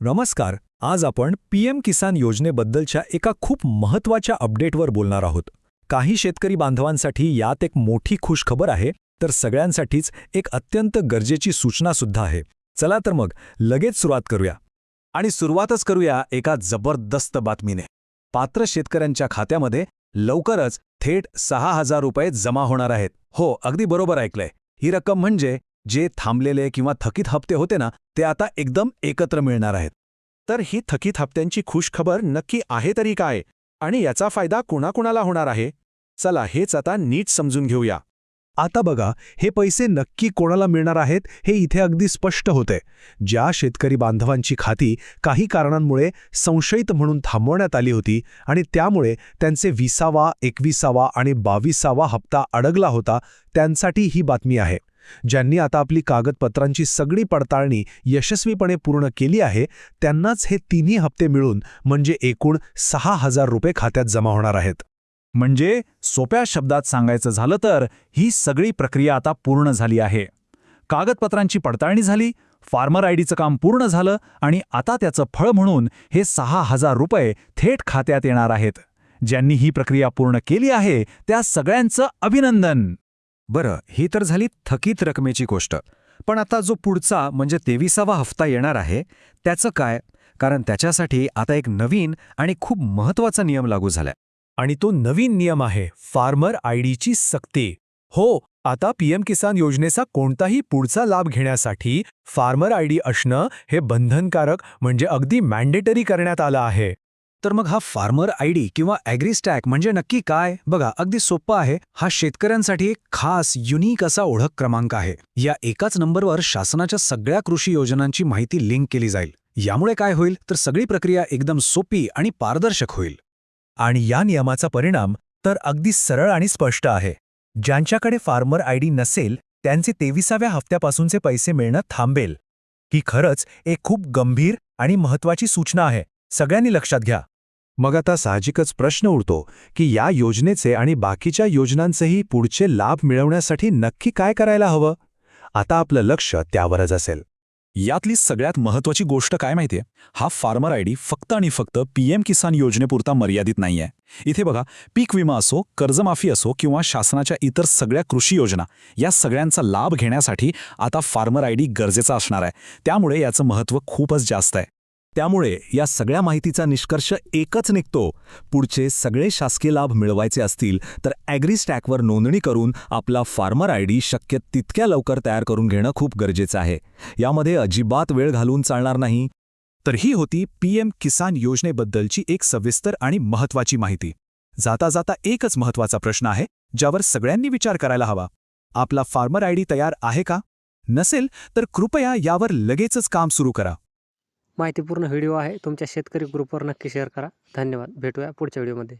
नमस्कार. आज आपण पीएम किसान योजनेबद्दलच्या एका खूप महत्त्वाच्या अपडेटवर बोलणार आहोत. काही शेतकरी बांधवांसाठी यात एक मोठी खुशखबर आहे, तर सगळ्यांसाठीच एक अत्यंत गरजेची सूचना सुद्धा आहे. चला तर मग लगेच सुरुवात करूया. आणि सुरुवातच करूया एका जबरदस्त बातमीने. पात्र शेतकऱ्यांच्या खात्यामध्ये लवकरच थेट 6,000 रुपये जमा होणार आहेत. हो, अगदी बरोबर ऐकलंय. ही रक्कम म्हणजे जे थांबलेले किंवा थकीत हप्ते होते ना, ते आता एकदम एकत्र मिळणार आहेत. तर ही थकीत हप्त्यांची खुशखबर नक्की आहे तरी काय, आणि याचा फायदा कुणाकुणाला होणार आहे? चला हेच आता नीट समजून घेऊया. आता बघा, हे पैसे नक्की कोणाला मिळणार आहेत हे इथे अगदी स्पष्ट होते. ज्या शेतकरी बांधवांची खाती काही कारणांमुळे संशयित म्हणून थांबवण्यात आली होती आणि त्यामुळे त्यांचे 20वा, 21वा आणि 22वा हप्ता अडगला होता, त्यांसाठी ही बातमी आहे. ज्यांनी आता आपली कागदपत्रांची सगळी पडताळणी यशस्वीपणे पूर्ण केली आहे, त्यांनाच हे तिन्ही हप्ते मिळून म्हणजे एकूण 6,000 रुपये खात्यात जमा होणार आहेत. म्हणजे सोप्या शब्दात सांगायचं झालं तर ही सगळी प्रक्रिया आता पूर्ण झाली आहे. कागदपत्रांची पडताळणी झाली, फार्मर आयडीचं काम पूर्ण झालं आणि आता त्याचं फळ म्हणून हे 6,000 रुपये थेट खात्यात येणार आहेत. ज्यांनी ही प्रक्रिया पूर्ण केली आहे त्या सगळ्यांचं अभिनंदन. बरं, ही तर झाली थकीत रकमेची गोष्ट. पण आता जो पुढचा म्हणजे 23वा हप्ता येणार आहे, त्याचं काय? कारण त्याच्यासाठी आता एक नवीन आणि खूप महत्त्वाचा नियम लागू झालाय. आणि तो नवीन नियम आहे फार्मर आयडीची सक्ती. हो, आता पीएम किसान योजनेचा कोणताही पुढचा लाभ घेण्यासाठी फार्मर आयडी असणं हे बंधनकारक म्हणजे अगदी मॅन्डेटरी करण्यात आलं आहे. तर मग हा फार्मर आयडी किंवा ॲग्रीस्टॅक म्हणजे नक्की काय? बघा, अगदी सोपं आहे. हा शेतकऱ्यांसाठी एक खास युनिक असा ओळख क्रमांक आहे. या एकाच नंबरवर शासनाच्या सगळ्या कृषी योजनांची माहिती लिंक केली जाईल. यामुळे काय होईल तर सगळी प्रक्रिया एकदम सोपी आणि पारदर्शक होईल. आणि या नियमाचा परिणाम तर अगदी सरळ आणि स्पष्ट आहे. ज्यांच्याकडे फार्मर आयडी नसेल त्यांचे 23व्या हप्त्यापासूनचे पैसे मिळणं थांबेल. ही खरंच एक खूप गंभीर आणि महत्त्वाची सूचना आहे. सगळ्यांनी लक्षात घ्या. मग आता साहजिकच प्रश्न उरतो की या योजनेचे आणि बाकीच्या योजनांचेही पुढचे लाभ मिळवण्यासाठी नक्की काय करायला हवं? आता आपलं लक्ष त्यावरच असेल. यातली सगळ्यात महत्त्वाची गोष्ट काय माहितीये? हा फार्मर आयडी फक्त आणि फक्त पीएम किसान योजनेपुरता मर्यादित नाहीये. इथे बघा, पीक विमा असो, कर्जमाफी असो किंवा शासनाच्या इतर सगळ्या कृषी योजना, या सगळ्यांचा लाभ घेण्यासाठी आता फार्मर आयडी गरजेचा असणार आहे. त्यामुळे याचं महत्त्व खूपच जास्त आहे. त्यामुळे या सगळ्या माहितीचा निष्कर्ष एकच निघतो: पुढचे सगळे शासकीय लाभ मिळवायचे असतील तर ॲग्रीस्टॅकवर नोंदणी करून आपला फार्मर आयडी शक्य तितक्या लवकर तयार करून घेणं खूप गरजेचं आहे. यामध्ये अजिबात वेळ घालवून चालणार नाही. तर ही होती पीएम किसान योजनेबद्दलची एक सविस्तर आणि महत्त्वाची माहिती. जाता जाता एकच महत्त्वाचा प्रश्न आहे ज्यावर सगळ्यांनी विचार करायला हवा. आपला फार्मर आयडी तयार आहे का? नसेल तर कृपया यावर लगेचच काम सुरू करा. माहितीपूर्ण व्हिडिओ आहे. तुमच्या शेतकरी ग्रुपवर नक्की शेअर करा. धन्यवाद. भेटूया पुढच्या व्हिडिओमध्ये.